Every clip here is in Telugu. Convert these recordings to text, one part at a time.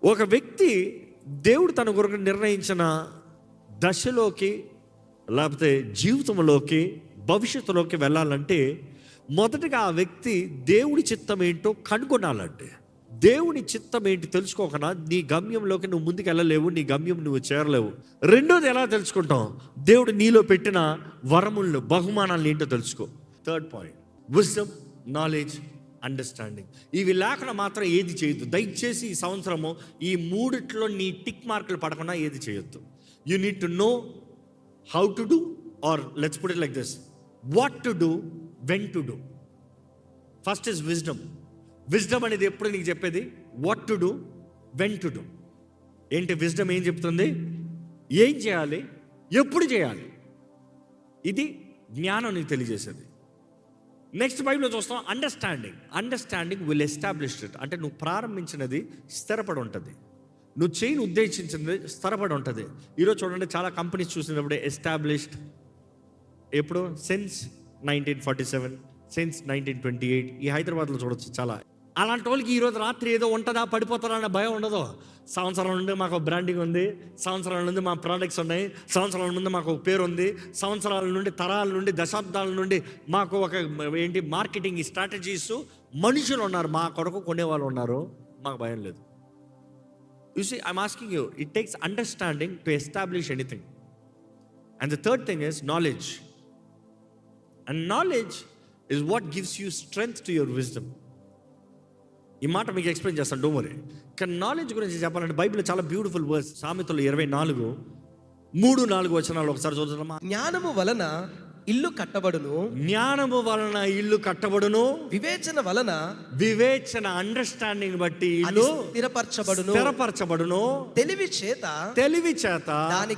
ఒక వ్యక్తి దేవుడు తన కొరకు నిర్ణయించిన దశలోకి లేకపోతే జీవితంలోకి భవిష్యత్తులోకి వెళ్ళాలంటే మొదటగా ఆ వ్యక్తి దేవుడి చిత్తం ఏంటో కనుగొనాలంటే, దేవుని చిత్తం ఏంటి తెలుసుకోకుండా నీ గమ్యంలోకి నువ్వు ముందుకు వెళ్ళలేవు, నీ గమ్యం నువ్వు చేరలేవు. రెండోది ఎలా తెలుసుకుంటాం? దేవుడు నీలో పెట్టిన వరములను బహుమానాలను ఏంటో తెలుసుకో. Third point, wisdom, knowledge, understanding. ఇవి లేకుండా మాత్రం ఏది చేయొద్దు. దయచేసి ఈ సంవత్సరము ఈ మూడిట్లో నీ టిక్ మార్కులు పడకుండా ఏది చేయొద్దు. You need to know how to do, are let's put it like this, what to do, when to do. First is wisdom. Wisdom అనేది ఎప్పుడు నీకు చెప్పేది what to do, when to do. ఏంటి విజ్డమ్ ఏం చెప్తుంది? ఏం చేయాలి, ఎప్పుడు చేయాలి. ఇది జ్ఞానం నీకు తెలియజేసేది. నెక్స్ట్ బైబిల్లో చూస్తాం understanding. Understanding will establish it. అంటే నువ్వు ప్రారంభించినది స్థిరపడి ఉంటుంది, నువ్వు చేయని ఉద్దేశించినది స్థిరపడి ఉంటుంది. ఈరోజు చూడండి, చాలా కంపెనీస్ చూసినప్పుడే ఎస్టాబ్లిష్డ్ ఎప్పుడు సిన్స్ 1947, సిన్స్ 1928. ఈ హైదరాబాద్లో చూడొచ్చు చాలా. అలాంటి వాళ్ళకి ఈరోజు రాత్రి ఏదో ఉంటుందా, పడిపోతారా అనే భయం ఉండదు. సంవత్సరాల నుండి మాకు బ్రాండింగ్ ఉంది, సంవత్సరాల నుండి మా ప్రోడక్ట్స్ ఉన్నాయి, సంవత్సరాల నుండి మాకు ఒక పేరు ఉంది, సంవత్సరాల నుండి, తరాల నుండి, దశాబ్దాల నుండి మాకు ఒక ఏంటి మార్కెటింగ్ స్ట్రాటజీస్, మనుషులు ఉన్నారు, మా కొరకు కొనేవాళ్ళు ఉన్నారు, మాకు భయం లేదు. You see, I'm asking you, it takes understanding to establish anything. And the third thing is knowledge. And knowledge is what gives you strength to your wisdom. ఈ మాట మీకు ఎక్స్ప్లెయిన్ చేస్తాను, డోంట్ వరీ. కానీ నాలెడ్జ్ గురించి చెప్పాలంటే బైబిల్లో చాలా బ్యూటిఫుల్ వర్స్. సామెతలు 24:3-4 వచనాలు ఒకసారి చూద్దామా. జ్ఞానము వలన ఇల్లు కట్టబడును, జ్ఞానము వలన ఇల్లు కట్టబడును, వివేచన అండర్స్టాండింగ్ బట్టి ఇల్లు స్థిరపరచబడును, తెలివి చేత దాని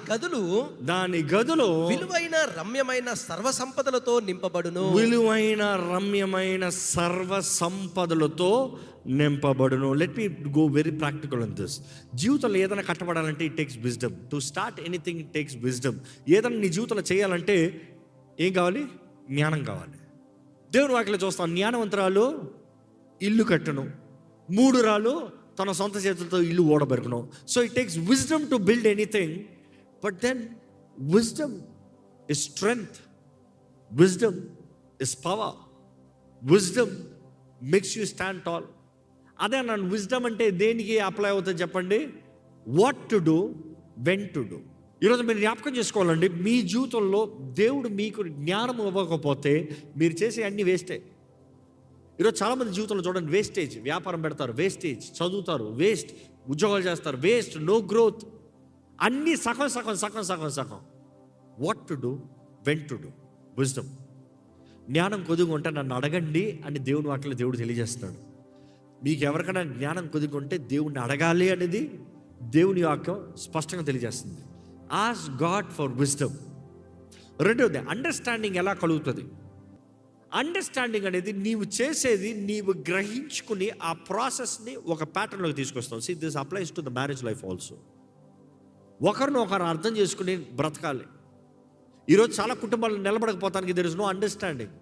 గదులు విలువైన రమ్యమైన సర్వ సంపదలతో నింపబడును, let me go very practical on this. జీవితంలో ఏదైనా కట్టబడాలంటే it takes wisdom. To start anything it takes wisdom. ఏదైనా నీ జీవితంలో చేయాలంటే ఏం కావాలి? జ్ఞానం కావాలి. దేవుని వాక్యలో చూస్తాం, జ్ఞానవంతురాలు ఇల్లు కట్టును, 3 రాళ్ళు తన సొంత చేతులతో ఇల్లు ఓడబెరుకును. So it takes wisdom to build anything. But then wisdom is strength, wisdom is power, wisdom makes you stand tall. అదే నన్ను విజ్డమ్ అంటే దేనికి అప్లై అవుతుంది చెప్పండి? What to do, when to do. ఈరోజు మీరు జ్ఞాపకం చేసుకోవాలండి, మీ జీవితంలో దేవుడు మీకు జ్ఞానం ఇవ్వకపోతే మీరు చేసే అన్ని వేస్టే. ఈరోజు చాలామంది జీవితంలో చూడండి, వేస్టేజ్. వ్యాపారం పెడతారు, వేస్టేజ్. చదువుతారు, వేస్ట్. ఉద్యోగాలు చేస్తారు, వేస్ట్. No growth. అన్నీ సగం. What to do, when to do, wisdom. జ్ఞానం కొద్దిగా ఉంటే నన్ను అడగండి అని దేవుని వాక్యలో దేవుడు తెలియజేస్తున్నాడు. మీకు ఎవరికైనా జ్ఞానం కొద్దిగా ఉంటే దేవుణ్ణి అడగాలి అనేది దేవుని వాక్యం స్పష్టంగా తెలియజేస్తుంది. Ask God for wisdom. రెండవది అండర్స్టాండింగ్ ఎలా కలుగుతుంది? అండర్స్టాండింగ్ అనేది నీవు చేసేది నీవు గ్రహించుకుని ఆ ప్రాసెస్ని ఒక ప్యాటర్న్లోకి తీసుకొస్తావు. See, this applies to the marriage life also. ఒకరిని అర్థం చేసుకుని బ్రతకాలి. ఈరోజు చాలా కుటుంబాలు నిలబడకపోతానికి there is no understanding.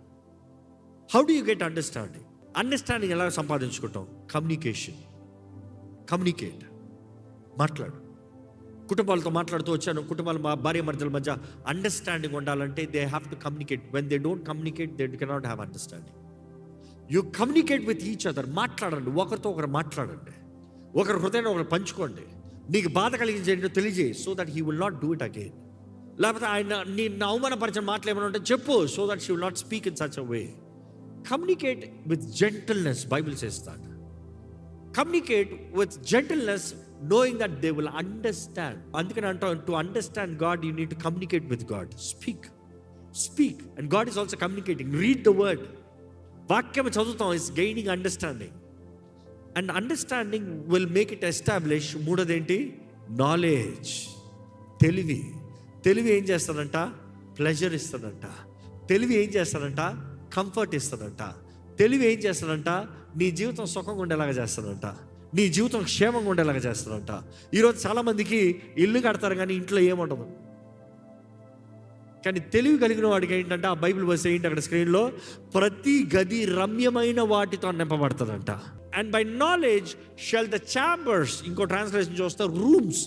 How do you get understanding? Understanding ఎలా సంపాదించుకుంటాం? కమ్యూనికేట్. మాట్లాడు. కుటుంబాలతో మాట్లాడుతూ వచ్చాను, కుటుంబాల భార్య మధ్యల మధ్య అండర్స్టాండింగ్ ఉండాలంటే they have to communicate. When they don't communicate they cannot have understanding. You communicate with each other. మాట్లాడండి, ఒకరితో ఒకరు మాట్లాడండి, ఒకరి హృదయాన్ని ఒకరు పంచుకోండి. నీకు బాధ కలిగించేంటో తెలియజేయి, so that he will not do it again. లేకపోతే ఆయన నిన్ను అవమానపరిచిన మాటలు ఏమైనా ఉంటే చెప్పు, so that she will not speak in such a way. Communicate with gentleness. Bible says that. Communicate with gentleness, knowing that they will understand. అందుకని అంటాం, to understand God you need to communicate with God. Speak and God is also communicating. Read the word. వాక్యం చదువుతాం, is gaining understanding, and understanding will make it establish. మూడోది ఏంటి? నాలెడ్జ్. తెలివి ఏం చేస్తాడంట? ప్లెజర్ ఇస్తాడంట. తెలివి ఏం చేస్తాడంట? కంఫర్ట్ ఇస్తాడంట. తెలివి ఏం చేస్తాడంట? నీ జీవితం సుఖంగా ఉండేలాగా చేస్తాడంట, నీ జీవితం క్షేమంగా ఉండేలాగా చేస్తాడంట. ఈరోజు చాలామందికి ఇల్లు కడతారు కానీ ఇంట్లో ఏముండదు. కానీ తెలివి కలిగిన వాడికి ఏంటంటే, ఆ బైబిల్ వర్స్ ఏంటి అక్కడ స్క్రీన్లో, ప్రతి గది రమ్యమైన వాటితో నింపబడుతుందంట. And by knowledge shall the chambers, ఇంకో ట్రాన్స్లేషన్ చూస్తే rooms,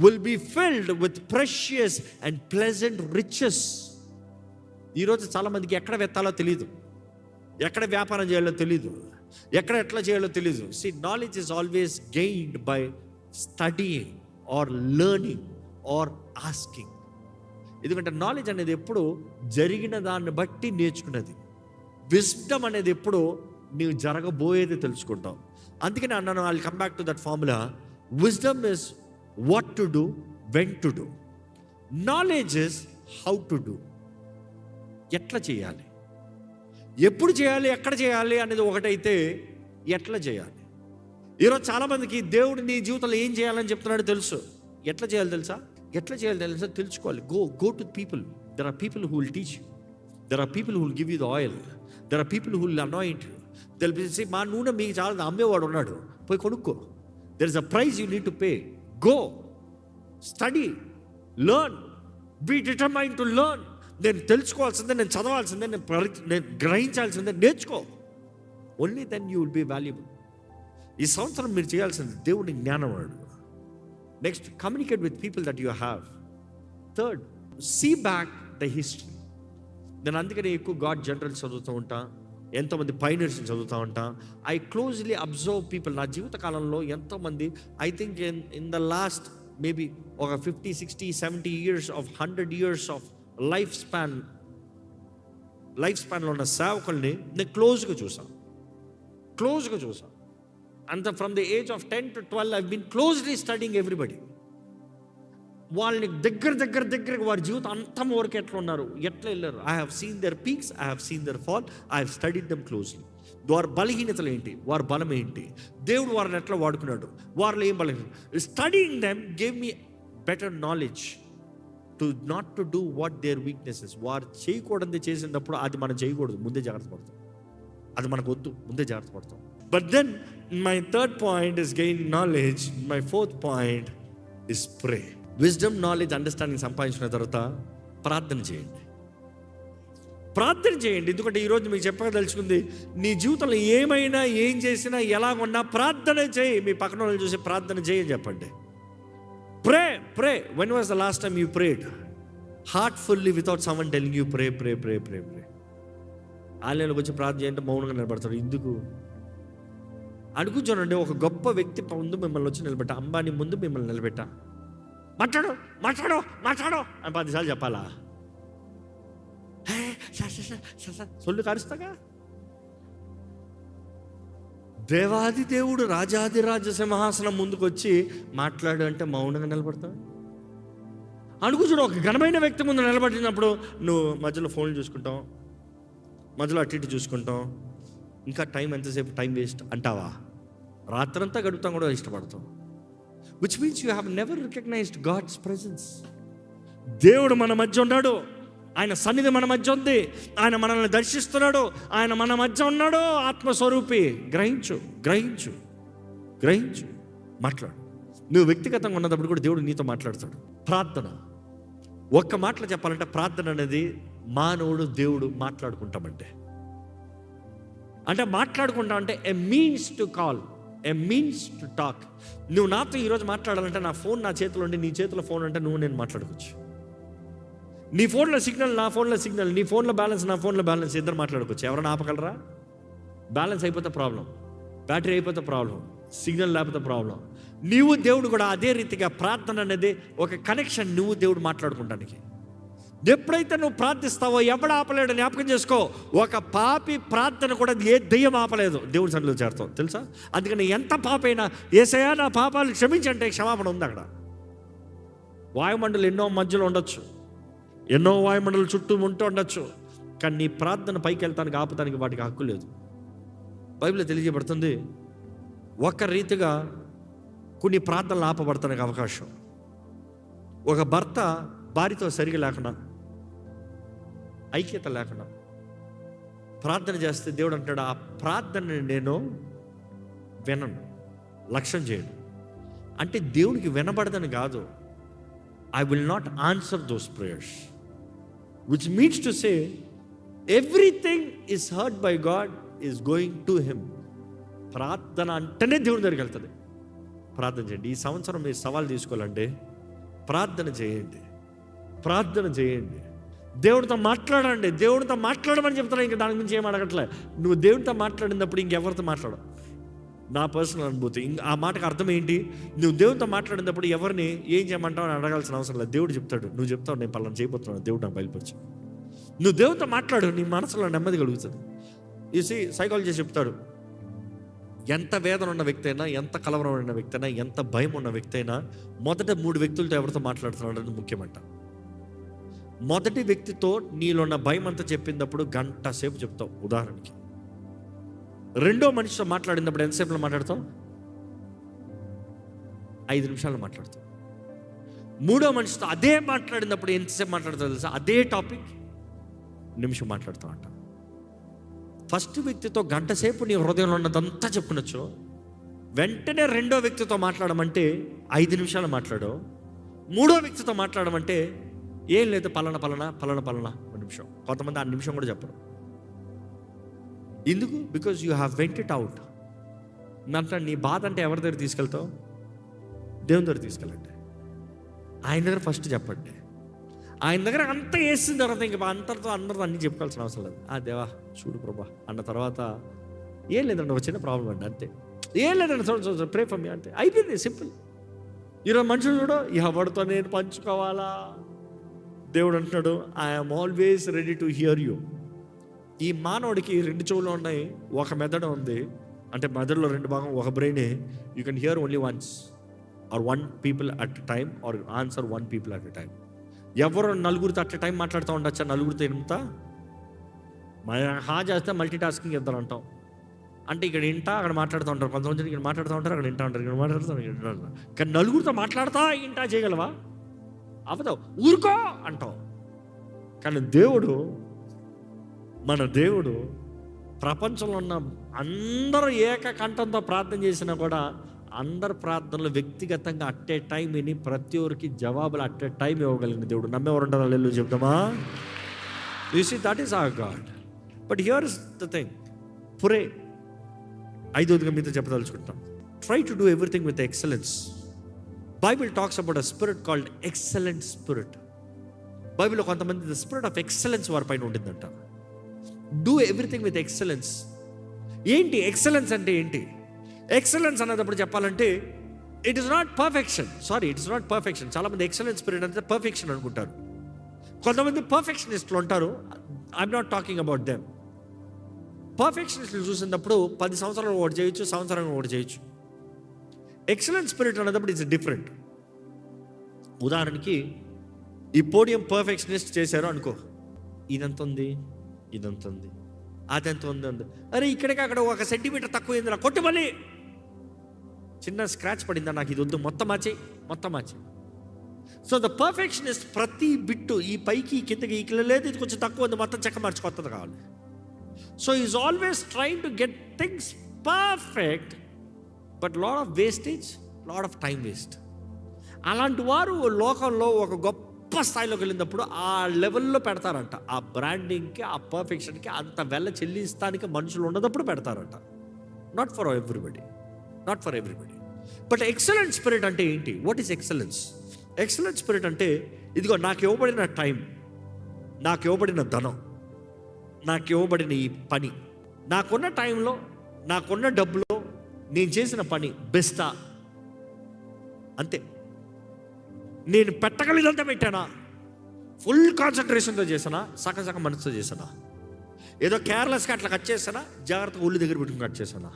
will be filled with precious and pleasant riches. ఈరోజు చాలామందికి ఎక్కడ వెత్తాలో తెలియదు, ఎక్కడ వ్యాపారం చేయాలో తెలియదు, ఎక్కడ ఎట్లా చేయాలో తెలియదు. See, knowledge is always gained by studying or learning or asking. ఎందుకంటే నాలెడ్జ్ అనేది ఎప్పుడు జరిగిన దాన్ని బట్టి నేర్చుకున్నది. విజ్డమ్ అనేది ఎప్పుడు నీవు జరగబోయేది తెలుసుకుంటావు. అందుకని అన్నాను, I will come back to that formula. Wisdom is what to do, when to do. Knowledge is how to do, ఎట్లా చేయాలి, ఎప్పుడు చేయాలి, ఎక్కడ చేయాలి అనేది ఒకటైతే ఎట్లా చేయాలి. ఈరోజు చాలామందికి దేవుడు నీ జీవితంలో ఏం చేయాలని చెప్తున్నాడు తెలుసు, ఎట్లా చేయాలి తెలుసా, ఎట్లా చేయాలి తెలుసా తెలుసుకోవాలి. Go to people. There are people who will teach you, there are people who will give you the oil, there are people who will anoint you. తెలిసి మా నూనె మీకు చాలా అమ్మేవాడు ఉన్నాడు, పోయి కొనుక్కో. There is a price you need to pay. Go study, learn, be determined to learn. నేను తెలుసుకోవాల్సిందే, నేను చదవాల్సిందే, నేను గ్రహించాల్సిందే, నేర్చుకో. Only then you will be valuable. ఈ సంవత్సరం మీరు చేయాల్సింది దేవుని జ్ఞానం వాడు. Next, communicate with people that you have. Third, see back the history. నేను అందుకని ఎక్కువ గాడ్ జనరల్స్ చదువుతూ ఉంటా, ఎంతోమంది పైనర్స్ని చదువుతూ ఉంటా. I closely observe people. నా జీవిత కాలంలో ఎంతోమంది, I think in the last maybe ఒక 50, 60, 70 years of 100 years of life స్పాన్లో ఉన్న సేవకుల్ని నేను క్లోజ్గా చూసాను. అంత from the age of 10 to 12 I been closely studying everybody. వాళ్ళని దగ్గర వారి జీవితం అంతం వరకు ఎట్లా ఉన్నారు, ఎట్లా వెళ్ళారు. I have seen their peaks, I have seen their fall, I have studied them closely. వారి బలహీనతలు ఏంటి, వారి బలం ఏంటి, దేవుడు వారిని ఎట్లా వాడుకున్నాడు, వారిలో ఏం బలహీన. Studying them gave me better knowledge to not to do what their weaknesses. వారు చేయకూడదు చేసినప్పుడు అది మనం చేయకూడదు, ముందే జాగ్రత్త పడతాం. అది మనకు వద్దు, ముందే జాగ్రత్త పడతాం. But then my third point is gain knowledge. My fourth point is pray. Wisdom, knowledge, understanding సంపాదించిన తర్వాత ప్రార్థన చేయండి. ఎందుకంటే ఈరోజు మీకు చెప్పదలుచుకుంది, నీ జీవితంలో ఏమైనా ఏం చేసినా ఎలాగున్నా ప్రార్థన చేయి. మీ పక్కన వాళ్ళు చూసి ప్రార్థన చేయని చెప్పండి. Pray. When was the last time you prayed? Heartfully, without someone telling you, pray. ఆలయంలోకి వచ్చి ప్రార్థన చేయంటే మౌనంగా నిలబడతాడు. ఎందుకు అనుకుంటానండి, ఒక గొప్ప వ్యక్తి ముందు మిమ్మల్ని వచ్చి నిలబెట్టా, అంబానీ ముందు మిమ్మల్ని నిలబెట్టా, మాట్లాడు అని 10 సార్లు చెప్పాలా? సొల్లు కరుస్తాగా. దేవాది దేవుడు రాజాది రాజ సింహాసనం ముందుకు వచ్చి మాట్లాడు అంటే మౌనంగా నిలబడతావు. అనుకుంటాడు, ఒక ఘనమైన వ్యక్తి ముందు నిలబడినప్పుడు నువ్వు మధ్యలో ఫోన్లు చూసుకుంటావు, మధ్యలో అటు ఇటు చూసుకుంటాం, ఇంకా ఎంతసేపు టైం వేస్ట్ అంటావా? రాత్రంతా గడుపుతాం కూడా ఇష్టపడతాం. Which means you have never recognised God's presence. దేవుడు మన మధ్య ఉన్నాడు, ఆయన సన్నిధి మన మధ్య ఉంది, ఆయన మనల్ని దర్శిస్తున్నాడు, ఆయన మన మధ్య ఉన్నాడు. ఆత్మస్వరూపి. గ్రహించు, మాట్లాడు. నువ్వు వ్యక్తిగతంగా ఉన్నప్పుడు కూడా దేవుడు నీతో మాట్లాడతాడు. ప్రార్థన, ఒక్క మాటలో చెప్పాలంటే ప్రార్థన అనేది మానవుడు దేవుడు మాట్లాడుకుంటామంటే, మాట్లాడుకుంటా అంటే a means to call, a means to talk. నువ్వు నాతో ఈరోజు మాట్లాడాలంటే నా ఫోన్ నా చేతిలో ఉండి, నీ చేతిలో ఫోన్ అంటే నువ్వు నేను మాట్లాడుకోవచ్చు. నీ ఫోన్లో సిగ్నల్ నా ఫోన్లో సిగ్నల్, నీ ఫోన్లో బ్యాలెన్స్ నా ఫోన్లో బ్యాలెన్స్, ఇద్దరు మాట్లాడుకోవచ్చు. ఎవరైనా ఆపగలరా? బ్యాలెన్స్ అయిపోతే ప్రాబ్లం, బ్యాటరీ అయిపోతే ప్రాబ్లం, సిగ్నల్ లేకపోతే ప్రాబ్లం. నీవు దేవుడు కూడా అదే రీతిగా ప్రార్థన అనేది ఒక కనెక్షన్. నువ్వు దేవుడు మాట్లాడుకుంటానికి ఎప్పుడైతే నువ్వు ప్రార్థిస్తావో ఎవడు ఆపలేడు. జ్ఞాపకం చేసుకో, ఒక పాపి ప్రార్థన కూడా ఏ దెయ్యం ఆపలేదు దేవుడి సన్నిధిలో చేరుతావు తెలుసా. అందుకని ఎంత పాపైనా యేసయ్యా నా పాపాలు క్షమించంటే క్షమాపణ ఉంది అక్కడ. వాయుమండలు ఎన్నో మధ్యలో ఉండొచ్చు, ఎన్నో వాయుమండలు చుట్టూ ఉంటూ ఉండొచ్చు, కానీ నీ ప్రార్థన పైకి వెళ్తానికి ఆపటానికి వాటికి హక్కు లేదు. బైబిల్లో తెలియజేయబడుతుంది, ఒక రీతిగా కొన్ని ప్రార్థనలు ఆపబడతానికి అవకాశం. ఒక భర్త భార్యతో సరిగా లేకుండా, ఐక్యత లేకుండా ప్రార్థన చేస్తే దేవుడు అంటాడు, ఆ ప్రార్థనని నేను వినను, లక్ష్యం చేయను. అంటే దేవుడికి వినబడదని కాదు, I will not answer those prayers, which means to say everything is heard by God is going to him. ప్రార్థన అంటేనే దేవుని దగ్గరికి వెళ్తుంది. ప్రార్థన చేయండి. ఈ సంవత్సరం మీరు సవాల్ తీసుకోవాలంటే ప్రార్థన చేయండి, ప్రార్థన చేయండి, దేవుడితో మాట్లాడండి. దేవుడితో మాట్లాడమని చెప్తున్నా, ఇంకా దాని గురించి ఏం అడగట్లే. నువ్వు దేవుడితో మాట్లాడినప్పుడు ఇంకెవరితో మాట్లాడవు. నా పర్సనల్ అనుభూతి. ఆ మాటకు అర్థం ఏంటి? నువ్వు దేవుడితో మాట్లాడినప్పుడు ఎవరిని ఏం చేయమంటావు అని అడగాల్సిన అవసరం లేదు. దేవుడు చెప్తాడు. నువ్వు చెప్తావు నేను పలానా చేయబోతున్నాను, దేవుడు నాకు బయలుపరచు. నువ్వు దేవుడితో మాట్లాడు, నీ మనసులో నెమ్మది కలుగుతుంది. ఈ సైకాలజీ చెప్తాడు, ఎంత వేదన ఉన్న వ్యక్తి అయినా, ఎంత కలవరం ఉన్న వ్యక్తి అయినా, ఎంత భయం ఉన్న వ్యక్తి అయినా మొదట 3 వ్యక్తులతో ఎవరితో మాట్లాడుతున్నాడు అనేది ముఖ్యమంట. మొదటి వ్యక్తితో నీలో ఉన్న భయం అంతా చెప్పినప్పుడు గంట సేపు చెప్తావు ఉదాహరణకి. రెండో మనిషితో మాట్లాడినప్పుడు ఎంతసేపులో మాట్లాడతావు? 5 నిమిషాలు మాట్లాడతావు. మూడో మనిషితో అదే మాట్లాడినప్పుడు ఎంతసేపు మాట్లాడతావు తెలుసా? అదే టాపిక్ నిమిషం మాట్లాడుతావు అంట. ఫస్ట్ వ్యక్తితో గంట సేపు నీ హృదయంలో ఉన్నదంతా చెప్పుకునొచ్చు. వెంటనే రెండో వ్యక్తితో మాట్లాడమంటే 5 నిమిషాలు మాట్లాడు. మూడో వ్యక్తితో మాట్లాడమంటే ఏం లేదు, పలానా 1 నిమిషం. కొంతమంది 1 నిమిషం కూడా చెప్పరు. ఎందుకు? Because you have vent it out. అంటే నీ బాధ అంటే ఎవరి దగ్గర తీసుకెళ్తావు? దేవుని దగ్గర తీసుకెళ్ళండి. ఆయన దగ్గర ఫస్ట్ చెప్పండి. ఆయన దగ్గర అంతా వేసిన తర్వాత ఇంకా అందరితో అన్నీ చెప్పుకోవాల్సిన అవసరం లేదు. దేవా చూడు ప్రభా అన్న తర్వాత ఏం లేదండి, ఒక చిన్న ప్రాబ్లం అండి అంతే. ఏం లేదండి, చూడండి ప్రే ఫర్ మీ అంటే అయిపోయింది, సింపుల్. ఈరోజు మనుషులు చూడు, ఎవరితో నేను పంచుకోవాలా? దేవుడు అంటున్నాడు, I'm always ready to hear you. ఈ మానవుడికి 2 చెవులు ఉన్నాయి, ఒక మెదడు ఉంది. అంటే మెదడులో 2 భాగం, ఒక brain. You can hear only once or 1 people at time or answer 1 people at time. ఎవరు 4గురితో అట్ టైం మాట్లాడుతూ ఉండొచ్చా? 4గురితో ఎంత చేస్తే మల్టీ టాస్కింగ్ ఇద్దరు అంటాం. అంటే ఇక్కడ అక్కడ మాట్లాడుతూ ఉంటారు. కొంతమంది ఇక్కడ మాట్లాడుతూ ఉంటారు, అక్కడ ఉంటారు, ఇక్కడ మాట్లాడుతూ ఉంటారు. కానీ 4గురితో మాట్లాడుతా చేయగలవా? అవతావు, ఊరుకో అంటావు. కానీ మన దేవుడు ప్రపంచంలో ఉన్న అందరూ ఏకకంఠంతో ప్రార్థన చేసినా కూడా అందరు ప్రార్థనలు వ్యక్తిగతంగా అట్టే టైం విని ప్రతి ఒక్కరికి జవాబులు అట్టే టైం ఇవ్వగలిగిన దేవుడు. నమ్మేవారు ఉంటారు, హల్లెలూయా చెప్తామా? You see that is our God. But here is the thing, pray. 5వదిగా మీతో చెప్పదలుచుకుంటాం, try to do everything with excellence. Bible talks about a spirit called excellent spirit. బైబిల్లో కొంతమంది ద స్పిరిట్ ఆఫ్ ఎక్సలెన్స్ వారి పైన ఉంటుందంట. Do everything with excellence. ఏంటి ఎక్సలెన్స్ అంటే? ఏంటి ఎక్సలెన్స్ అన్నప్పుడు చెప్పాలంటే it is not perfection. It is not perfection. చాలామంది ఎక్సలెన్స్ స్పిరిట్ అంటే పర్ఫెక్షన్ అనుకుంటారు. కొంతమంది పర్ఫెక్షనిస్టులు ఉంటారు. I'm not talking about them. పర్ఫెక్షనిస్టులు చూసినప్పుడు 10 సంవత్సరాలు ఒకటి చేయొచ్చు, సంవత్సరాలు ఒకటి చేయొచ్చు. ఎక్సలెంట్ స్పిరిట్ అన్నప్పుడు ఇట్స్ డిఫరెంట్. ఉదాహరణకి ఈ పోడియం పర్ఫెక్షనిస్ట్ చేశారు అనుకో, ఇదంత ఉంది, ఇదంత ఉంది, అదెంత ఉంది, అరే ఇక్కడికి అక్కడ 1 సెంటీమీటర్ తక్కువ అయింది, నా కొట్టు మళ్ళీ చిన్న స్క్రాచ్ పడిందా, నాకు ఇది వద్దు, మొత్తం మార్చి. సో ద పర్ఫెక్షనిస్ట్ ప్రతి బిట్టు ఈ పైకి కిందకి ఇక్కడ లేదు, ఇది కొంచెం తక్కువ ఉంది, మొత్తం చెక్క మార్చి కొత్తది కావాలి. So is always trying to get things perfect, but lot of wastage, lot of time waste. అలాంటి వారు లోకంలో ఒక గొప్ప స్థాయిలోకి వెళ్ళినప్పుడు ఆ లెవెల్లో పెడతారంట. ఆ బ్రాండింగ్కి, ఆ పర్ఫెక్షన్కి అంత వెల చెల్లిస్తానికి మనుషులు ఉన్నప్పుడు పెడతారంట. Not for everybody. But excellent spirit అంటే ఏంటి? What is excellence? Excellent spirit అంటే ఇదిగో నాకు ఇవ్వబడిన టైం, నాకు ఇవ్వబడిన ధనం, నాకు ఇవ్వబడిన ఈ పని, నాకున్న టైంలో, నాకున్న డబ్బులో నేను చేసిన పని బెస్టా? అంతే. నేను పెట్టగలిగినంత పెట్టానా? ఫుల్ కాన్సన్ట్రేషన్తో చేసానా? సగం మనసుతో చేసానా? ఏదో కేర్లెస్గా అట్లా కట్ చేసానా? జాగ్రత్తగా ఒళ్ళు దగ్గర పెట్టుకుని కట్ చేసానా?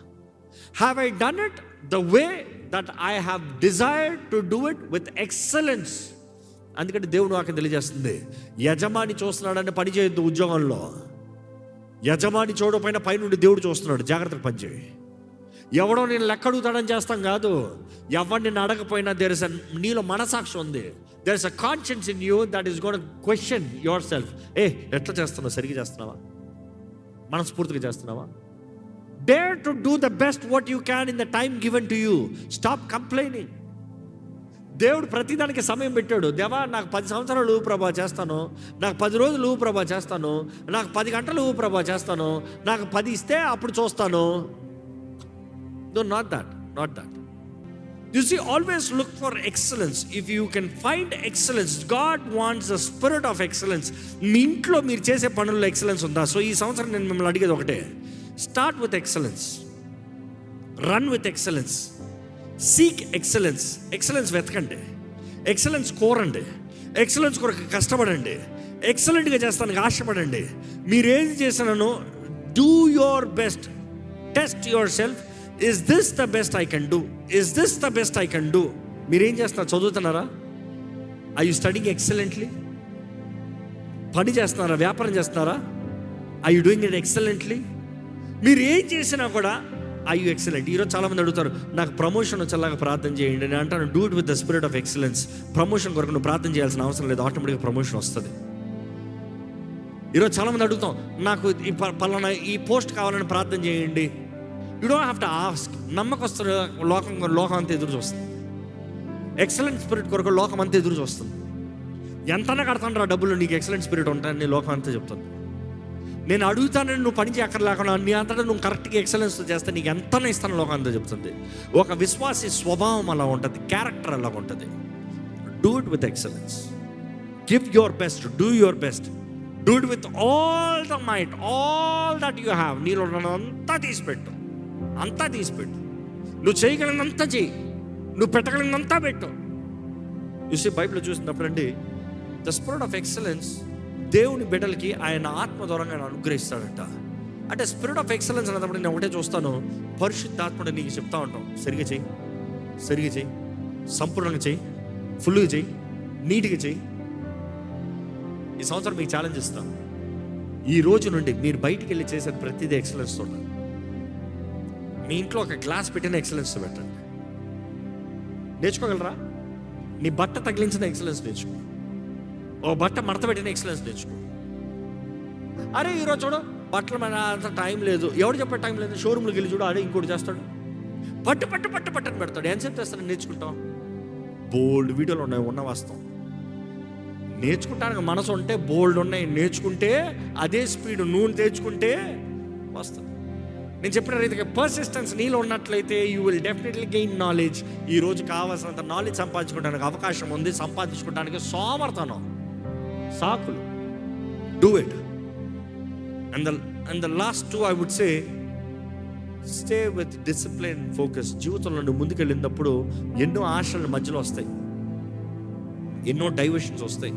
Have I done it the way that I have desired to do it with excellence? అందుకంటే దేవుడు నాకు తెలియజేస్తుంది, యజమాని చూస్తున్నాడని పని చేయొద్దు. ఉద్యోగంలో యజమాని చూడకపోయినా పైనుండి దేవుడు చూస్తున్నాడు, జాగ్రత్తగా పనిచేయి. ఎవడో నేను లెక్క అడుగుతాడని చేస్తాం కాదు. ఎవరిని నేను అడగపోయినా నీలో మనసాక్షి ఉంది. There is a conscience in you that is gonna question yourself. ఎట్లా చేస్తున్నావు? సరిగ్గా చేస్తున్నావా? మనస్ఫూర్తిగా చేస్తున్నావా? Dare to do the best what you can in the time given to you. Stop complaining. దేవుడు ప్రతిదానికి సమయం పెట్టాడు. దేవా నాకు 10 సంవత్సరాలు ప్రభా చేస్తాను, నాకు 10 రోజులు ప్రభా చేస్తాను, నాకు 10 గంటలు ప్రభా చేస్తాను, నాకు 10 ఇస్తే అప్పుడు చూస్తాను. No, not that. You see, always look for excellence. If you can find excellence, God wants a spirit of excellence. మీ ఇంట్లో మీరు చేసే పనుల్లో ఎక్సలెన్స్ ఉందా? సో ఈ సంవత్సరం నేను మిమ్మల్ని అడిగేది ఒకటే, start with excellence, run with excellence, seek excellence. Excellence వెతకండి, ఎక్సలెన్స్ కోరండి, ఎక్సలెన్స్ కొరకు కష్టపడండి, ఎక్సలెంట్గా చేస్తానికి ఆశపడండి. మీరు ఏది చేసినానో do your best, test yourself. Is this the best I can do? Is this the best I can do? మీరేం చేస్తున్నారు? చదువుతున్నారా? Are you studying excellently? పని చేస్తున్నారా? వ్యాపారం చేస్తున్నారా? Are you doing it excellently? మీరు ఏం చేసినా కూడా are you excellent? ఈరోజు చాలామంది అడుగుతారు, నాకు ప్రమోషన్ వచ్చేలాగా ప్రార్థన చేయండి. నేను అంటాను, do it with the spirit of excellence. Promotion కొరకు నువ్వు ప్రార్థన చేయాల్సిన అవసరం లేదు, ఆటోమేటిక్గా ప్రమోషన్ వస్తుంది. ఈరోజు చాలామంది అడుగుతాం, నాకు ఈ పలానా ఈ పోస్ట్ కావాలని ప్రార్థన చేయండి. You don't have to ask. నమ్మకస్తున్న లోకం అంతా ఎదురు చూస్తుంది. ఎక్సలెంట్ స్పిరిట్ కొరకు లోకం అంతా ఎదురు చూస్తుంది. ఎంతనా కడతాను డబ్బులు, నీకు ఎక్సలెంట్ స్పిరిట్ ఉంటాయని లోకం అంతా చెప్తుంది. నేను అడుగుతానని నువ్వు పని చేయక్కర్లేకుండా నీ అంతటా నువ్వు కరెక్ట్గా ఎక్సలెన్స్ చేస్తే నీకు ఎంతనే ఇస్తాను లోకం అంతా చెప్తుంది. ఒక విశ్వాసి స్వభావం అలా ఉంటుంది, క్యారెక్టర్ అలా ఉంటుంది. Do it with excellence, give your best, do your best, do it with all the might, all that you have. నీలో అంతా తీసిపెట్టు, అంతా తీసిపెట్టు. నువ్వు చేయగలిగినంతా చెయ్యి, నువ్వు పెట్టగలిగినంతా పెట్టు. చూసి బైబిల్లో చూసినప్పుడు అండి, ద స్పిరిట్ ఆఫ్ ఎక్సలెన్స్ దేవుని బిడ్డలకి ఆయన ఆత్మ ద్వారంగా ఆయన అనుగ్రహిస్తాడంట. అంటే స్పిరిట్ ఆఫ్ ఎక్సలెన్స్ అన్నప్పుడు నేను ఒకటే చూస్తాను, పరిశుద్ధాత్ముడు నీకు చెప్తా ఉంటాం, సరిగా చెయ్యి, సరిగా చెయ్యి, సంపూర్ణంగా చెయ్యి, ఫుల్గా చెయ్యి, నీట్గా చెయ్యి. ఈ సంవత్సరం మీకు ఛాలెంజ్ ఇస్తాను, ఈ రోజు నుండి మీరు బయటికి వెళ్ళి చేసేది ప్రతిదీ ఎక్సలెన్స్ తోట. మీ ఇంట్లో ఒక గ్లాస్ పెట్టిన ఎక్సలెన్స్ పెట్టండి. నేర్చుకోగలరా? నీ బట్ట తగిలించిన ఎక్సలెన్స్ నేర్చుకో, ఓ బట్ట మడత పెట్టిన ఎక్సలెన్స్ నేర్చుకో. అరే ఈరోజు చూడు బట్టలు మన అంత టైం లేదు, ఎవరు చెప్పే టైం లేదు, షోరూమ్లోకి వెళ్ళి చూడు, అడే ఇంకోటి చేస్తాడు, పట్టని పెడతాడు. ఎంతసేపు చేస్తాడు? నేర్చుకుంటాం. బోల్డ్ వీడియోలు ఉన్నాయి, ఉన్న వాస్తవం. నేర్చుకుంటానికి మనసు ఉంటే బోల్డ్ ఉన్నాయి, నేర్చుకుంటే అదే స్పీడ్ నువ్వు నేర్చుకుంటే వస్తుంది. నేను చెప్పిన రీతిగా పర్సిస్టెన్స్ నీలో ఉన్నట్లయితే you will definitely gain knowledge. ఈ రోజు కావాల్సినంత నాలెడ్జ్ సంపాదించుకోవడానికి అవకాశం ఉంది, సంపాదించుకోవడానికి సోమర్థనం, సాకులు. Do it. And the last two I would say, stay with discipline, focus. జీవితంలో నువ్వు ముందుకెళ్ళినప్పుడు ఎన్నో ఆశలు మధ్యలో వస్తాయి, ఎన్నో డైవర్షన్స్ వస్తాయి.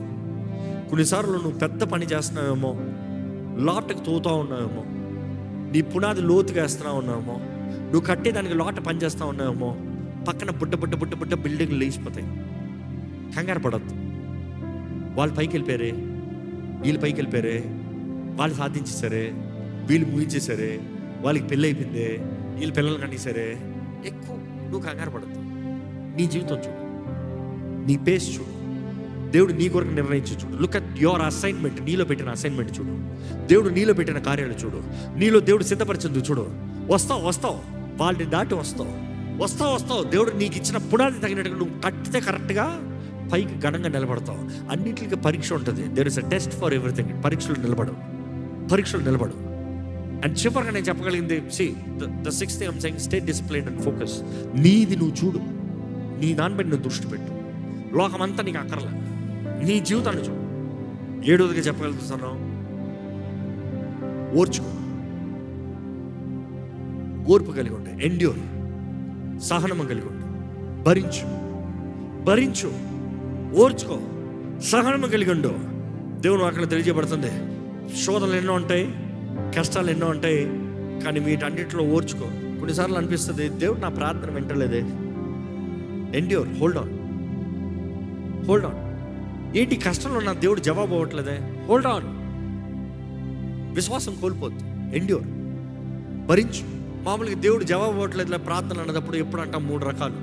కొన్నిసార్లు నువ్వు పెద్ద పని చేస్తున్నావేమో, లాట్కి తోతా ఉన్నావేమో, నీ పునాది లోతుగా వేస్తున్నా ఉన్నావేమో, నువ్వు కట్టేదానికి లాట్ పని చేస్తూ ఉన్నావేమో, పక్కన బుట్ట బిల్డింగ్లు లేచిపోతాయి. కంగారు పడద్దు. వాళ్ళు పైకి వెళ్ళిపోయారే, వీళ్ళు పైకి వెళ్ళిపోయారే, వాళ్ళు సాధించేసారే, వీళ్ళు ముగించేసారే, వాళ్ళకి పెళ్ళి అయిపోయిందే, వీళ్ళు పిల్లలు కంటేసారే. ఎక్కువ నువ్వు కంగారు పడద్దు. నీ జీవితం చూడు, నీ పేస్ చూడు, దేవుడు నీ కొరకు నిర్ణయించి చూడు. లుక్ అట్ యువర్ అసైన్మెంట్, నీలో పెట్టిన అసైన్మెంట్ చూడు, దేవుడు నీలో పెట్టిన కార్యాలు చూడు, నీలో దేవుడు సిద్ధపరిచింది చూడు. వస్తావు, వాళ్ళని దాటి వస్తావు. దేవుడు నీకు ఇచ్చిన పునాది తగినట్టుగా నువ్వు కట్టితే కరెక్ట్గా పైకి ఘనంగా నిలబడతావు. అన్నింటికి పరీక్ష ఉంటుంది. There is a test for everything. పరీక్షలు నిలబడు. అండ్ చివరిగా నేను చెప్పగలిగింది, the sixth thing I'm saying, stay disciplined and focus. నీది నువ్వు చూడు, నీ దాన్ని బట్టి నువ్వు దృష్టి పెట్టు. లోకమంతా నీకు అక్కర్లే, నీ జీవితాన్ని చూడు. ఏడవదిగా చెప్పగలుగుతున్నాను, ఓర్చుకో, ఓర్పు కలిగి ఉండే, ఎండ్యూర్, సహనము కలిగి ఉండే, భరించు, ఓర్చుకో, సహనము కలిగి ఉండు. దేవుని వాక్యం తెలియజేయబడుతుంది, శోధనలు ఎన్నో ఉంటాయి, కష్టాలు ఎన్నో ఉంటాయి, కానీ వీటన్నిటిలో ఓర్చుకో. కొన్నిసార్లు అనిపిస్తుంది, దేవుడు నా ప్రార్థన వింటలేదే. Endure, hold on. ఏంటి కష్టంలో నా దేవుడు జవాబు అవ్వట్లేదే? Hold on. విశ్వాసం కోల్పోద్దు. ఎండ్యూర్, భరించు. మామూలుగా దేవుడు జవాబు అవ్వట్లేదు ప్రార్థన అన్నప్పుడు ఎప్పుడు అంటాం 3 రకాలు.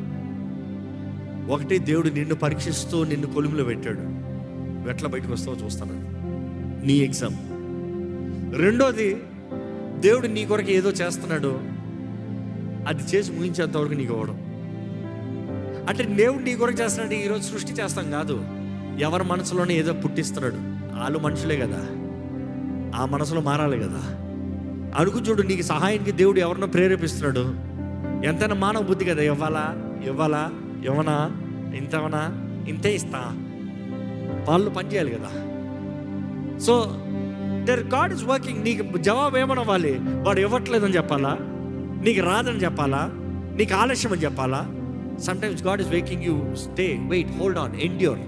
ఒకటి, దేవుడు నిన్ను పరీక్షిస్తూ నిన్ను కొలుములో పెట్టాడు, ఎట్లా బయటకు వస్తావో చూస్తాను, నీ ఎగ్జామ్. రెండోది, దేవుడు నీ కొరకు ఏదో చేస్తున్నాడు, అది చేసి ముగించేంత వరకు నీకు అవ్వడం. అంటే దేవుడు నీ కొరకు చేస్తున్నాడు. ఈరోజు సృష్టి చేస్తాం కాదు, ఎవరి మనసులోనే ఏదో పుట్టిస్తున్నాడు. వాళ్ళు మనుషులే కదా, ఆ మనసులో మారాలి కదా. అడుగు చూడు, నీకు సహాయానికి దేవుడు ఎవరినో ప్రేరేపిస్తున్నాడు, ఎంతైనా మానవ బుద్ధి కదా, ఇవ్వాలా ఇంతవనా, ఇంతే ఇస్తా, వాళ్ళు పని చేయాలి కదా. So there God is working. నీకు జవాబు ఏమనవ్వాలి? వాడు ఇవ్వట్లేదని చెప్పాలా, నీకు రాదని చెప్పాలా, నీకు ఆలస్యం అని చెప్పాలా? Sometimes God is making you stay, wait, hold on, endure,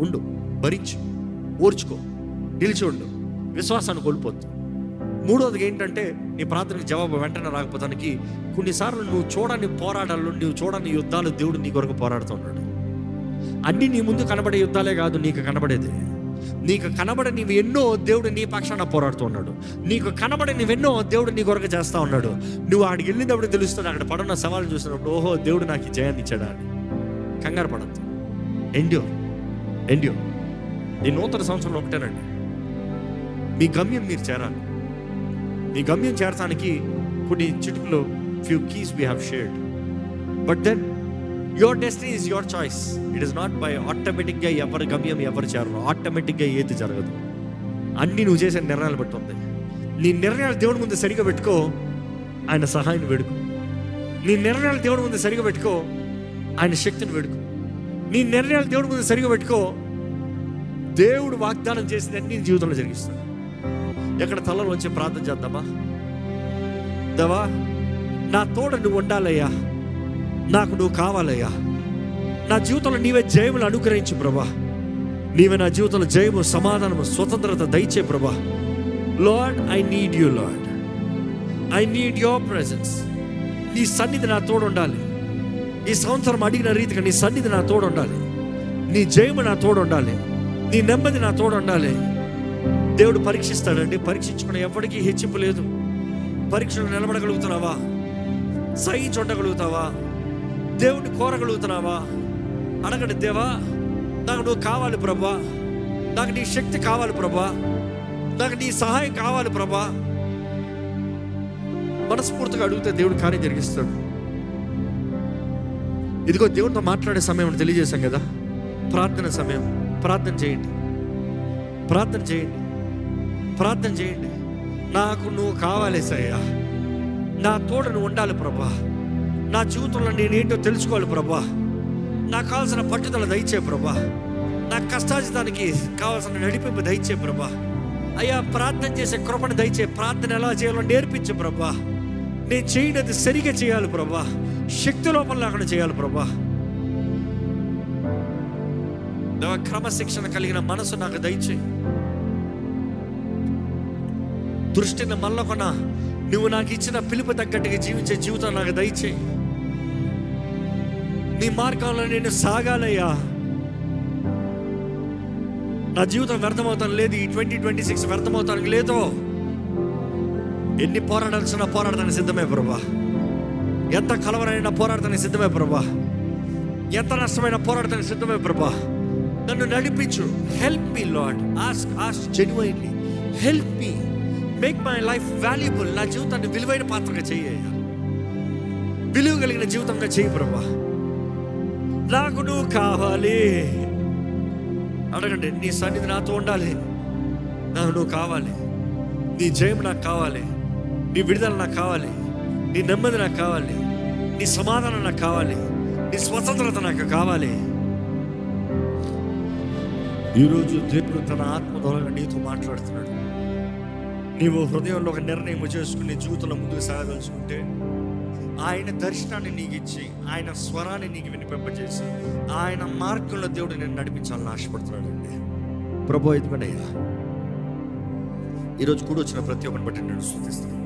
ఉండు, భరించు, ఓర్చుకో, నిలిచి ఉండు, విశ్వాసాన్ని కోల్పోద్దు. మూడోది ఏంటంటే, నీ ప్రార్థనకి జవాబు వెంటనే రాకపోతానికి కొన్నిసార్లు నువ్వు చూడని పోరాటాలు, నువ్వు చూడని యుద్ధాలు దేవుడు నీ కొరకు పోరాడుతున్నాడు. అన్నీ నీ ముందు కనబడే యుద్ధాలే కాదు, నీకు కనబడేది. నీకు కనబడనివి ఎన్నో దేవుడు నీ పక్షాన పోరాడుతున్నాడు. నీకు కనబడనివెన్నో దేవుడు నీ కొరకు చేస్తూ ఉన్నాడు. నువ్వు ఆడికి వెళ్ళినప్పుడు తెలుస్తుంది, అక్కడ పడున్న సవాలు చూసినప్పుడు, ఓహో దేవుడు నాకు ఈ జయాన్ని ఇచ్చాడా అని. కంగారు పడద్దు, ఎండ్యూర్. ఈ నూతన సంవత్సరంలో ఒకటేనండి, మీ గమ్యం మీరు చేరాలి. మీ గమ్యం చేరటానికి కొన్ని చిటుకులు, few keys we have shared. But then your destiny is your choice. It is not by ఆటోమేటిక్గా ఎవరి గమ్యం ఎవరు చేరరు. ఆటోమేటిక్గా ఏది జరగదు. అన్నీ నువ్వు చేసే నిర్ణయాలు బట్టి ఉంది. నీ నిర్ణయాలు దేవుడి ముందు సరిగా పెట్టుకో, ఆయన సహాయం వేడుకో. నీ నిర్ణయాలు దేవుడి ముందు సరిగా పెట్టుకో, ఆయన శక్తిని వేడుకో. నీ నిర్ణయాలు దేవుడి ముందు సరిగా పెట్టుకో, దేవుడు వాగ్దానం చేసింది అన్ని జీవితంలో జరిగిస్తాడు. ఎక్కడ తలలో వచ్చి ప్రార్థన చేద్దామా? దేవా, నా తోడ నువ్వు ఉండాలయ్యా, నాకు నువ్వు కావాలయ్యా, నా జీవితంలో నీవే జయములు అనుగ్రహించు ప్రభా. నీవే నా జీవితంలో జయము, సమాధానము, స్వతంత్రత దయచే ప్రభా. Lord, I need you lord, I need your presence. నీ సన్నిధి నా తోడు ఉండాలి. ఈ సంవత్సరం అడిగిన రీతిగా నీ సన్నిధి నా తోడు ఉండాలి. నీ జయము నా తోడు ఉండాలి. నీ నెమ్మది నా తోడు ఉండాలి. దేవుడు పరీక్షిస్తాడండి. పరీక్షించుకున్న ఎవరికి హెచ్చింపు లేదు. పరీక్షలు నిలబడగలుగుతున్నావా? సహించి ఉండగలుగుతావా? దేవుడిని కోరగలుగుతున్నావా? అడగండి, దేవా నాకు నువ్వు కావాలి ప్రభా, నాకు నీ శక్తి కావాలి ప్రభా, నాకు నీ సహాయం కావాలి ప్రభా. మనస్ఫూర్తిగా అడిగితే దేవుడు కార్యం జరిగిస్తాడు. ఇదిగో దేవుడితో మాట్లాడే సమయం తెలియజేశాం కదా, ప్రార్థన సమయం. ప్రార్థన చేయండి. నాకు నువ్వు కావాలి సయ్యా, నా తోడ నువ్వు ఉండాలి ప్రభా. నా జీవితంలో నేనేంటో తెలుసుకోవాలి ప్రభా. నాకు కావాల్సిన పట్టుదల దయచే ప్రభా. నాకు కష్టాజితానికి కావాల్సిన నడిపింపు దయచే ప్రభా. అయ్యా, ప్రార్థన చేసే కృపను దయచే. ప్రార్థన ఎలా చేయాలో నేర్పించే ప్రభా. నేను చేయనది సరిగా చేయాలి ప్రభా. శక్తి లోపల లేకుండా చేయాలి ప్రభా. క్రమశిక్షణ కలిగిన మనసు నాకు దయచేయి. దృష్టిని మళ్ళకొన నువ్వు నాకు ఇచ్చిన పిలుపు తగ్గట్టుగా జీవించే జీవితం నాకు దయచేయి. నీ మార్గంలో నేను సాగాలయ్యా. నా జీవితం వ్యర్థమవుతాను లేదు. ఈ 2026 వ్యర్థమవుతానికి లేదు. ఎన్ని పోరాడాల్సిన పోరాడతానికి సిద్ధమే ప్రభా. ఎంత కలవరైనా పోరాడతానికి సిద్ధమే ప్రభా. ఎంత నష్టమైన పోరాడతానికి సిద్ధమే ప్రభా. నన్ను నడిపించు. Help me lord. Ask genuinely. Help me. Make my life valuable. నా జీవితాన్ని విలువైన పాత్రగా చెయ్యయ్యా. విలువ కలిగిన జీవితంగా చెయ్యి ప్రభా. నాకు నువ్వు కావాలి. అడగండి, నీ సన్నిధి నాతో ఉండాలి. నాకు నువ్వు కావాలి. నీ జయం నాకు కావాలి. నీ విడుదల నాకు కావాలి. నీ నెమ్మది నాకు కావాలి. నీ సమాధానం నాకు కావాలి. నీ స్వతంత్రత నాకు కావాలి. ఈరోజు దేవుడు తన ఆత్మ ద్వారా నీతో మాట్లాడుతున్నాడు. నీవు హృదయంలో ఒక నిర్ణయం చేసుకుని జీవితంలో ముందుకు సాగదలుచుకుంటే, ఆయన దర్శనాన్ని నీకు ఇచ్చి, ఆయన స్వరాన్ని నీకు వినిపింపజేసి, ఆయన మార్గంలో దేవుడు నేను నడిపించాలని ఆశపడుతున్నాడండి. ప్రభు, ఇదిగోనయ్యా, ఈరోజు కూడా వచ్చిన ప్రతి ఒక్కరిని బట్టి నేను స్తుతిస్తున్నాను.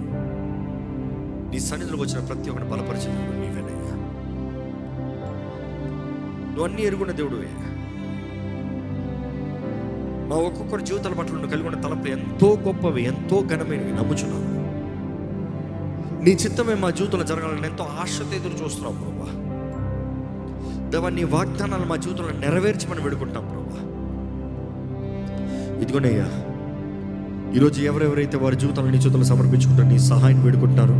నీ సన్నిధిలోకి వచ్చిన ప్రతి ఒక్కరిని బలపరిచిన నీవేనయ్యా. నువ్వు అన్నీ ఎరుగున్న దేవుడు. మా ఒక్కొక్కరి జీవితాల పట్ల నువ్వు కలిగి ఉన్న తలపులు ఎంతో గొప్పవి, ఎంతో ఘనమైనవి నమ్ముచున్నాను. నీ చిత్తమే మా జీవితంలో జరగాలని ఎంతో ఆశతో ఎదురు చూస్తున్నాం ప్రభా. దేవా, నీ వాగ్దానాలు మా జీవితంలో నెరవేర్చమని వేడుకుంటాం ప్రభా. ఇదిగోనయ్యా, ఈరోజు ఎవరెవరైతే వారి జీవితంలో నీ చేతులు సమర్పించుకుంటారో నీ సహాయం వేడుకుంటారో,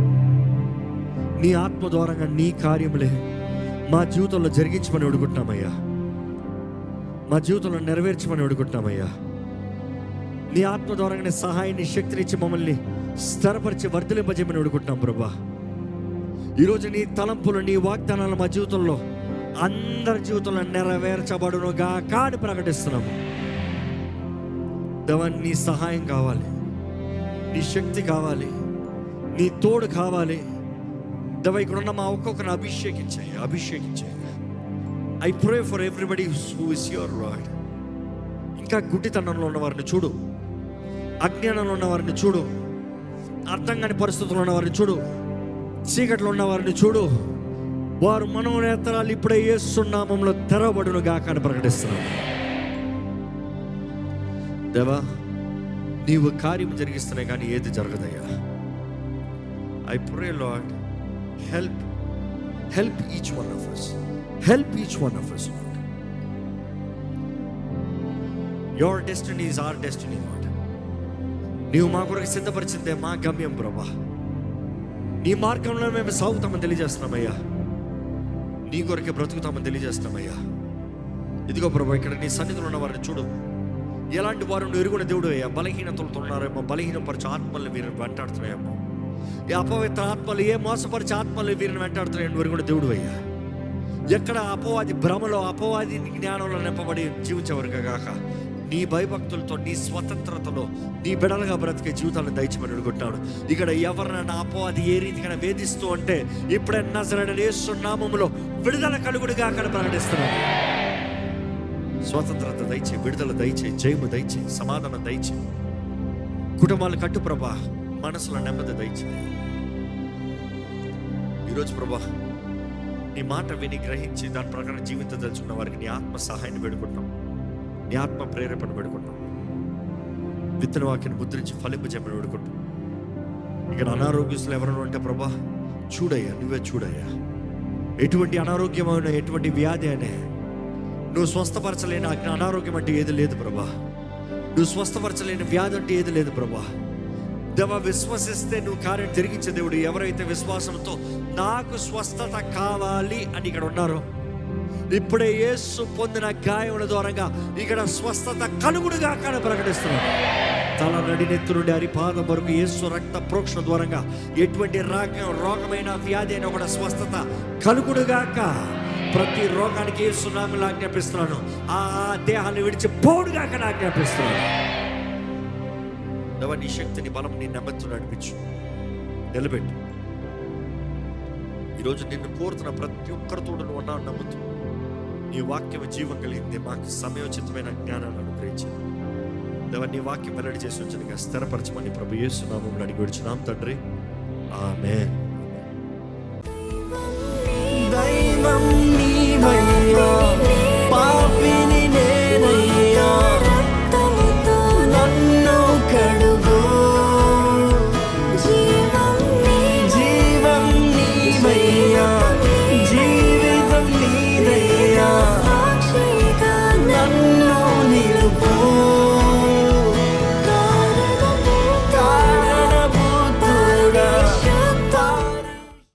నీ ఆత్మ ద్వారంగా నీ కార్యములే మా జీవితంలో జరిగించమని వేడుకుంటున్నామయ్యా. మా జీవితంలో నెరవేర్చమని వేడుకుంటున్నామయ్యా. నీ ఆత్మ ద్వారానే సహాయాన్ని, శక్తినిచ్చి మమ్మల్ని స్థిరపరిచి వర్ధలింపజేయమని వేడుకుంటున్నాం ప్రభా. ఈరోజు నీ తలంపులు, నీ వాగ్దానాలు మా జీవితంలో అందరి జీవితంలో నెరవేర్చబడునుగా కాని ప్రకటిస్తున్నాము. దేవా, నీ సహాయం కావాలి, నీ శక్తి కావాలి, నీ తోడు కావాలి. దేవా, ఇక్కడ ఉన్న మా ఒక్కొక్కరిని అభిషేకించాయి. I pray for everybody who is your Lord. ఇంకా గుడ్డితనంలో ఉన్న వారిని చూడు, అజ్ఞానంలో ఉన్న వారిని చూడు, అర్థం కాని పరిస్థితుల్లో ఉన్న వారిని చూడు, చీకట్లో ఉన్న వారిని చూడు. వారు మనోనేత్రాలు ఇప్పుడే యేసు నామములో తెరవబడును గాక అని ప్రకటిస్తున్నాను. దేవా, నీవు కార్యం జరిగిస్తున్నాయి కానీ ఏది జరగదయ్యా. I pray Lord, help each one of us. Lord. Your destiny is our destiny, Lord. నీవు మా కొరకు సిద్ధపరిచిందే మా గమ్యం ప్రభా. నీ మార్గంలో మేము సాగుతామని తెలియజేస్తున్నామయ్యా. నీ కొరకే బ్రతుకుతామని తెలియజేస్తున్నామయ్యా. ఇదిగో ప్రభా, ఇక్కడ నీ సన్నిధిలో ఉన్న వారిని చూడు. ఎలాంటి వారు నువ్వు ఎరుగున దేవుడు అయ్యా. బలహీనతలతో ఉన్నారేమో, బలహీనపరిచే ఆత్మల్ని వీరిని వెంటాడుతున్నాయేమో. ఈ అపవిత్ర ఆత్మలు, ఏ మోసపరిచే ఆత్మలు వీరిని వెంటాడుతున్నాయి. నువ్వు ఎరుగున దేవుడు అయ్యా. ఎక్కడ అపవాది భ్రమలో, అపవాది జ్ఞానంలో నింపబడి జీవించేవారుగా గాక, నీ భయభక్తులతో, నీ స్వతంత్రతలో నీ బిడలుగా బ్రతికే జీవితాలను దయచేయమని అడుగుతున్నాడు. ఇక్కడ ఎవరినైనా అపవాది ఏ రీతిగా వేధిస్తూ అంటే ఇప్పుడే నజరేయుడైన యేసు నామములో విడుదల కలుగుడుగా అక్కడ ప్రకటిస్తున్నాడు. స్వతంత్రత దయచే, విడుదల దయచే, జయము దయచే, సమాధానం దయచే, కుటుంబాలు కట్టు ప్రభా, మనసులో నెమ్మది దయచే. ఈరోజు ప్రభా, నీ మాట విని గ్రహించి దాని ప్రకారం జీవించదలుచుకున్న వారికి నీ ఆత్మ సహాయాన్ని వేడుకుంటాం, నీ ఆత్మ ప్రేరేపణ వేడుకుంటాం. విత్తన వాక్యాన్ని ముద్రించి ఫలింపు చెప్పని వేడుకుంటాం. ఇక్కడ అనారోగ్యస్తులు ఎవరైనా ఉంటే ప్రభా చూడయ్యా, నువ్వే చూడయ్యా. ఎటువంటి అనారోగ్యమైన, ఎటువంటి వ్యాధి అనే నువ్వు స్వస్థపరచలేని అనారోగ్యం అంటే ఏది లేదు ప్రభా. నువ్వు స్వస్థపరచలేని వ్యాధి అంటే ఏది లేదు ప్రభా. దేవా, విశ్వసిస్తే నువ్వు కార్యం జరిగించే దేవుడు. ఎవరైతే విశ్వాసంతో నాకు స్వస్థత కావాలి అని ఇక్కడ ఉన్నారో, ఇప్పుడే యేసు పొందిన గాయముల ద్వారా ఇక్కడ స్వస్థత కలుగుడుగా కానీ ప్రకటిస్తున్నాడు. తల నడినెత్తు నుండి అరిపాదం వరకు యేసు రక్త ప్రోక్షణ ద్వారా ఎటువంటి రోగమైన వ్యాధి అయినా కూడా స్వస్థత కలుగుడుగాక. ప్రతి రోగానికి యేసు నామములో ఆజ్ఞాపిస్తున్నాను. ఆ దేహాన్ని విడిచి పోడుగా కానీ ఆజ్ఞాపిస్తున్నాను. నీ శక్తిని, బలం, నీ నెమ్మదితో నడిపించు, నిలబెట్టు. ఈరోజు నిన్ను కోరుతున్న ప్రతి ఒక్కరితో నువ్వు ఉన్నావు నమ్ముతూ, నీ వాక్యం జీవం కలిగింది. మాకు సమయోచితమైన జ్ఞానాన్ని అనుగ్రహించింది. దేవా, నీ వాక్యం వెల్లడి చేసి ఉంచగా స్థిరపరచమని ప్రభు యేసు నామములో అడిగి విడుచున్నాం తండ్రి, ఆమేన్. దైవం నీవయ్యా.